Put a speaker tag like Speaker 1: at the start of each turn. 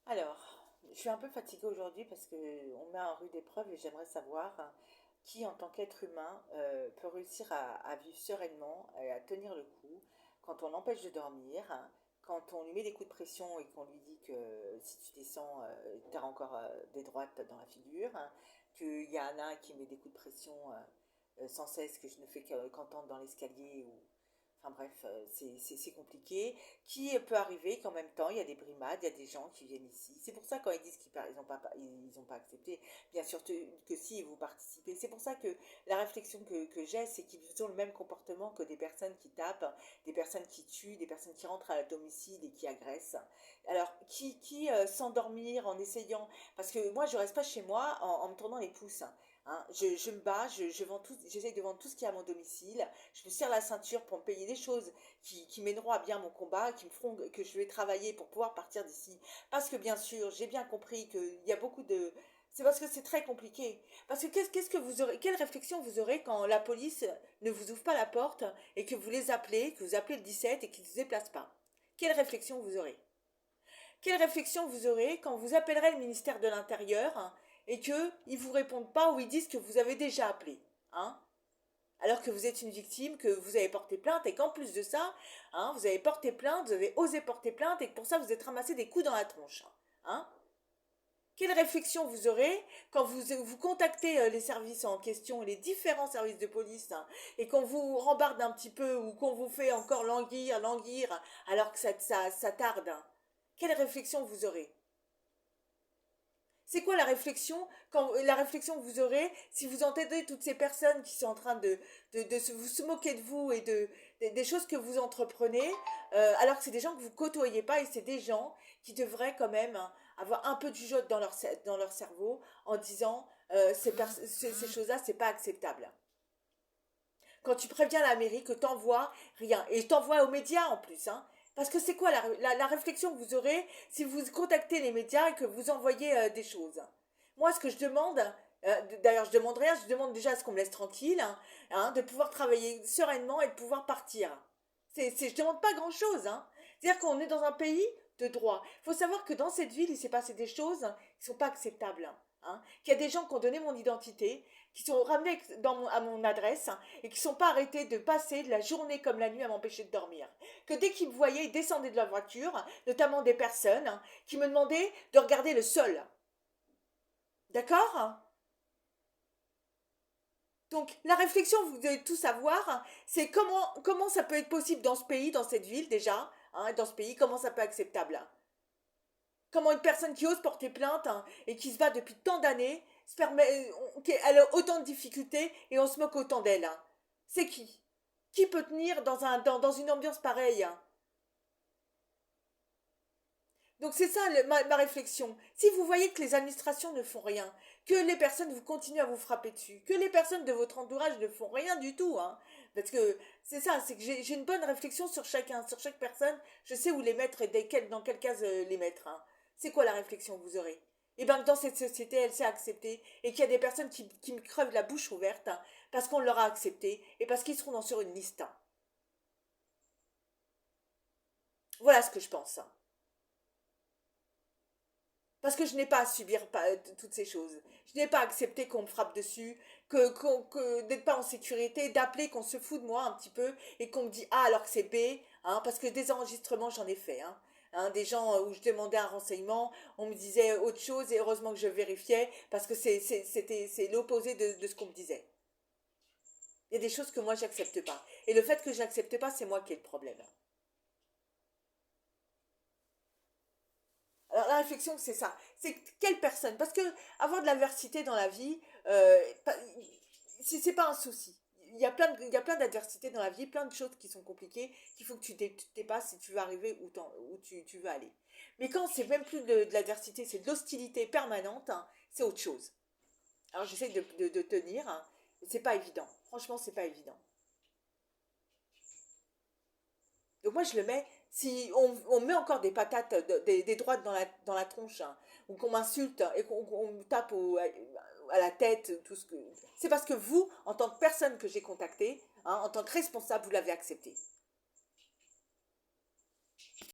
Speaker 1: Alors, je suis un peu fatiguée aujourd'hui parce que on met en rude épreuve et j'aimerais savoir qui, en tant qu'être humain, peut réussir à vivre sereinement et à tenir le coup quand on l'empêche de dormir, quand on lui met des coups de pression et qu'on lui dit que si tu descends, tu as encore des droites dans la figure, qu'il y en a un qui met des coups de pression sans cesse que je ne fais qu'entendre dans l'escalier ou enfin bref, c'est compliqué. Qui peut arriver qu'en même temps, il y a des brimades, il y a des gens qui viennent ici. C'est pour ça quand ils disent qu'ils n'ont pas accepté, bien sûr que si, vous participez. C'est pour ça que la réflexion que j'ai, c'est qu'ils ont le même comportement que des personnes qui tapent, des personnes qui tuent, des personnes qui rentrent à la domicile et qui agressent. Alors, qui s'endormir en essayant... Parce que moi, je reste pas chez moi en me tournant les pouces. Hein. Je me bats, j'essaye de vendre tout ce qui est à mon domicile, je me serre la ceinture pour me payer des choses qui mèneront à bien mon combat, qui me feront que je vais travailler pour pouvoir partir d'ici. Parce que bien sûr, j'ai bien compris qu'il y a beaucoup de... C'est parce que c'est très compliqué. Parce que qu'est-ce que vous aurez, quelle réflexion vous aurez quand la police ne vous ouvre pas la porte et que vous les appelez, que vous appelez le 17 et qu'ils ne se déplacent pas? Quelle réflexion vous aurez? Quelle réflexion vous aurez quand vous appellerez le ministère de l'Intérieur et qu'ils ne vous répondent pas ou ils disent que vous avez déjà appelé, hein? Alors que vous êtes une victime, que vous avez porté plainte et qu'en plus de ça, hein, vous avez porté plainte, vous avez osé porter plainte et que pour ça vous êtes ramassé des coups dans la tronche. Hein. Quelle réflexion vous aurez quand vous contactez les services en question, les différents services de police, hein, et qu'on vous rembarde un petit peu ou qu'on vous fait encore languir, languir, alors que ça tarde? Hein. Quelle réflexion vous aurez? C'est quoi la réflexion que vous aurez si vous entendez toutes ces personnes qui sont en train vous se moquer de vous et des choses que vous entreprenez, alors que c'est des gens que vous côtoyez pas et c'est des gens qui devraient quand même hein, avoir un peu de jugeote dans leur cerveau en disant ces choses-là, c'est pas acceptable. Quand tu préviens la mairie que t'envoies rien, et t'envoies aux médias en plus, hein, parce que c'est quoi la réflexion que vous aurez si vous contactez les médias et que vous envoyez des choses? Moi, ce que je demande, d'ailleurs, je demande rien, je demande déjà à ce qu'on me laisse tranquille, hein, de pouvoir travailler sereinement et de pouvoir partir. Je demande pas grand-chose. Hein. C'est-à-dire qu'on est dans un pays de droit. Il faut savoir que dans cette ville, il s'est passé des choses qui ne sont pas acceptables. Hein. Qu'il y a des gens qui ont donné mon identité, qui sont ramenés à mon adresse et qui ne sont pas arrêtés de passer la journée comme la nuit à m'empêcher de dormir. Que dès qu'ils me voyaient, ils descendaient de la voiture, notamment des personnes qui me demandaient de regarder le sol. D'accord? Donc la réflexion, vous devez tout savoir, c'est comment ça peut être possible dans ce pays, dans cette ville déjà, hein, dans ce pays, comment ça peut être acceptable. Comment une personne qui ose porter plainte hein, et qui se bat depuis tant d'années, elle a autant de difficultés et on se moque autant d'elle. Hein. C'est qui? Qui peut tenir dans une ambiance pareille? Hein. Donc c'est ça ma réflexion. Si vous voyez que les administrations ne font rien, que les personnes vous continuent à vous frapper dessus, que les personnes de votre entourage ne font rien du tout, hein, parce que c'est ça, c'est que j'ai une bonne réflexion sur chacun, sur chaque personne, je sais où les mettre et dans quelle case les mettre. Hein. C'est quoi la réflexion que vous aurez? Eh bien que dans cette société, elle s'est acceptée et qu'il y a des personnes qui me crevent la bouche ouverte hein, parce qu'on leur a accepté et parce qu'ils seront sur une liste. Hein. Voilà ce que je pense. Hein. Parce que je n'ai pas à subir toutes ces choses. Je n'ai pas accepté qu'on me frappe dessus, d'être pas en sécurité, d'appeler qu'on se fout de moi un petit peu et qu'on me dit A alors que c'est B, hein, parce que des enregistrements j'en ai fait. Hein. Hein, des gens où je demandais un renseignement, on me disait autre chose et heureusement que je vérifiais parce que c'est l'opposé de ce qu'on me disait. Il y a des choses que moi j'accepte pas. Et le fait que je n'accepte pas, c'est moi qui ai le problème. Alors la réflexion, c'est ça. C'est quelle personne? Parce que avoir de l'adversité dans la vie, c'est pas un souci. Il y a plein d'adversités dans la vie, plein de choses qui sont compliquées, qu'il faut que tu dépasses si tu veux arriver où tu veux aller. Mais quand c'est même plus de l'adversité, c'est de l'hostilité permanente, hein, c'est autre chose. Alors j'essaie de tenir, hein, mais c'est pas évident. Franchement, c'est pas évident. Donc moi je le mets, si on met encore des patates, des droites dans la tronche, hein, ou qu'on m'insulte et qu'on me tape à la tête, tout ce que... C'est parce que vous, en tant que personne que j'ai contactée, hein, en tant que responsable, vous l'avez accepté.